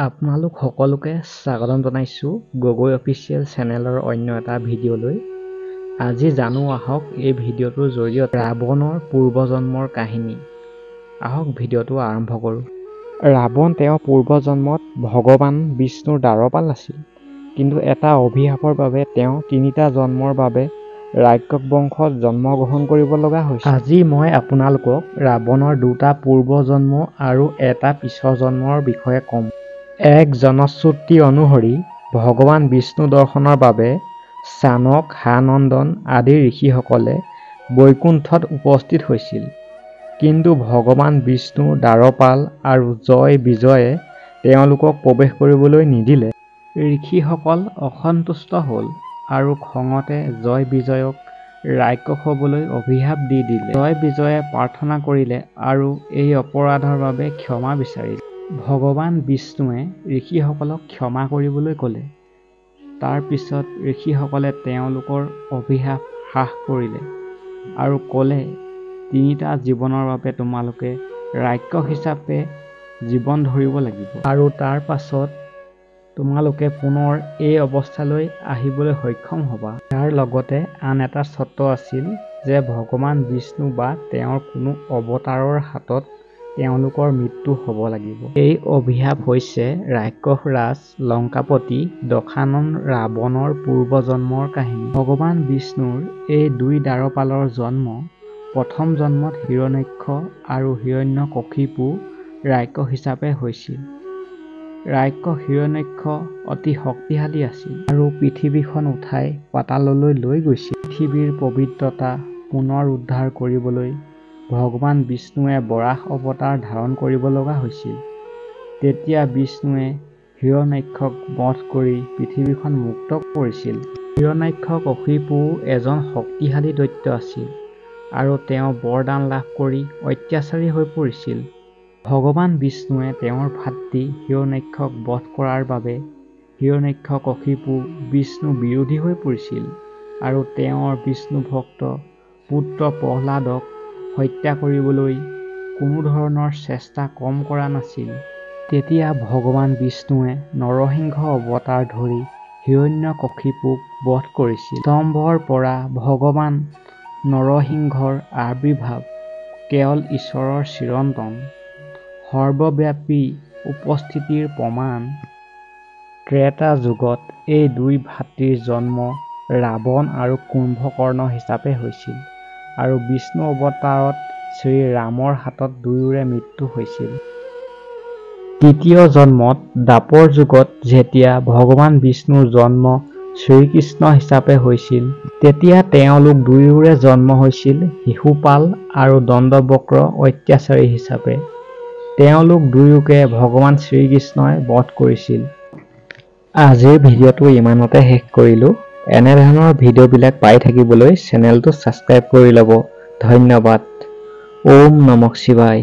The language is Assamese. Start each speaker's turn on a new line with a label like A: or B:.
A: আপোনালোক সকলোকে স্বাগতম জনাইছোঁ গগৈ অফিচিয়েল চেনেলৰ অন্য এটা ভিডিঅ'লৈ। আজি জানো আহক এই ভিডিঅ'টোৰ জৰিয়তে ৰাৱণৰ পূৰ্বজন্মৰ কাহিনী। আহক ভিডিঅ'টো আৰম্ভ কৰোঁ। ৰাৱণ তেওঁৰ পূৰ্বজন্মত ভগৱান বিষ্ণুৰ দ্বাৰপাল আছিল, কিন্তু এটা অভিশাপৰ বাবে তেওঁ ৩টা জন্মৰ বাবে ৰাক্ষস বংশত জন্মগ্ৰহণ কৰিব লগা হৈছিল। আজি মই আপোনালোকক ৰাৱণৰ 2টা পূৰ্বজন্ম আৰু এটা পিছৰ জন্মৰ বিষয়ে ক'ম। এক জনশ্ৰুতি অনুসৰি ভগৱান বিষ্ণু দৰ্শনৰ বাবে চানক, সানন্দন আদি ঋষিসকলে বৈকুণ্ঠত উপস্থিত হৈছিল, কিন্তু ভগৱান বিষ্ণুৰ দ্বাৰপাল আৰু জয় বিজয়ে তেওঁলোকক প্ৰৱেশ কৰিবলৈ নিদিলে। ঋষিসকল অসন্তুষ্ট হ'ল আৰু খঙতে জয় বিজয়ক ৰাক্ষস হ'বলৈ অভিশাপ দি দিলে। জয় বিজয়ে প্ৰাৰ্থনা কৰিলে আৰু এই অপৰাধৰ বাবে ক্ষমা বিচাৰিলে। ভগৱান বিষ্ণুৱে ঋষিসকলক ক্ষমা কৰিবলৈ ক'লে। তাৰ পিছত ঋষিসকলে তেওঁলোকৰ অভিশাপ হ্ৰাস কৰিলে আৰু ক'লে, ৩টা জীৱনৰ বাবে তোমালোকে ৰাক্ষস হিচাপে জীৱন ধৰিব লাগিব আৰু তাৰ পাছত তোমালোকে পুনৰ এই অৱস্থালৈ আহিবলৈ সক্ষম হ'বা। ইয়াৰ লগতে আন এটা চৰ্ত আছিল যে ভগৱান বিষ্ণু বা তেওঁৰ কোনো অৱতাৰৰ হাতত তেওঁলোকৰ মৃত্যু হ'ব লাগিব। এই অভিশাপ হৈছে ৰাক্ষস ৰাজ লংকাপতি দশানন ৰাৱণৰ পূৰ্বজন্মৰ কাহিনী। ভগৱান বিষ্ণুৰ এই 2 দ্বাৰপালৰ জন্ম প্ৰথম জন্মত হিৰণ্যাক্ষ আৰু হিৰণ্যকশিপু ৰাক্ষস হিচাপে হৈছিল। ৰাক্ষস হিৰণ্যাক্ষ অতি শক্তিশালী আছিল আৰু পৃথিৱীখন উঠাই পাতাললৈ লৈ গৈছিল। পৃথিৱীৰ পবিত্ৰতা পুনৰ উদ্ধাৰ কৰিবলৈ ভগৱান বিষ্ণুৱে বৰাহ অৱতাৰ ধাৰণ কৰিব লগা হৈছিল। তেতিয়া বিষ্ণুৱে হিৰণ্যাক্ষক বধ কৰি পৃথিৱীখন মুক্ত কৰিছিল। হিৰণ্যাক্ষ-কশিপুও এজন শক্তিশালী দৈত্য আছিল আৰু তেওঁ বৰদান লাভ কৰি অত্যাচাৰী হৈ পৰিছিল। ভগৱান বিষ্ণুৱে তেওঁৰ ভাতৃ হিৰণ্যাক্ষক বধ কৰাৰ বাবে হিৰণ্যাক্ষ-কশিপু বিষ্ণু বিৰোধী হৈ পৰিছিল আৰু তেওঁৰ বিষ্ণু ভক্ত পুত্ৰ প্ৰহ্লাদক হত্যা কৰিবলৈ কোনো ধৰণৰ চেষ্টা কম কৰা নাছিল। তেতিয়া ভগৱান বিষ্ণুৱে নৰসিংহ অৱতাৰ ধৰি হিৰণ্যকশিপুক বধ কৰিছিল। স্তম্ভৰ পৰা ভগৱান নৰসিংহৰ আবিৰ্ভাৱ কেৱল ঈশ্বৰৰ চিৰন্তন সৰ্বব্যাপী উপস্থিতিৰ প্ৰমাণ। ত্ৰেতা যুগত এই 2 ভাতৃৰ জন্ম ৰাৱণ আৰু কুম্ভকৰ্ণ হিচাপে হৈছিল আৰু বিষ্ণু অৱতাৰত শ্ৰী ৰামৰ হাতত দুয়োৰে মৃত্যু হৈছিল। তৃতীয় জন্মত দ্বাপৰ যুগত যেতিয়া ভগৱান বিষ্ণুৰ জন্ম শ্ৰীকৃষ্ণ হিচাপে হৈছিল, তেতিয়া তেওঁলোক দুয়োৰে জন্ম হৈছিল শিশুপাল আৰু দণ্ডবক্ৰ অত্যাচাৰী হিচাপে। তেওঁলোক দুয়োকে ভগৱান শ্ৰীকৃষ্ণই বধ কৰিছিল। আজিৰ ভিডিঅ'টো ইমানতে শেষ কৰিলোঁ। এনেধৰণৰ ভিডিঅ'বিলাক পাই থাকিবলৈ চেনেলটো ছাবস্ক্ৰাইব কৰি ল'ব। ধন্যবাদ। ওম নমঃ শিৱায়।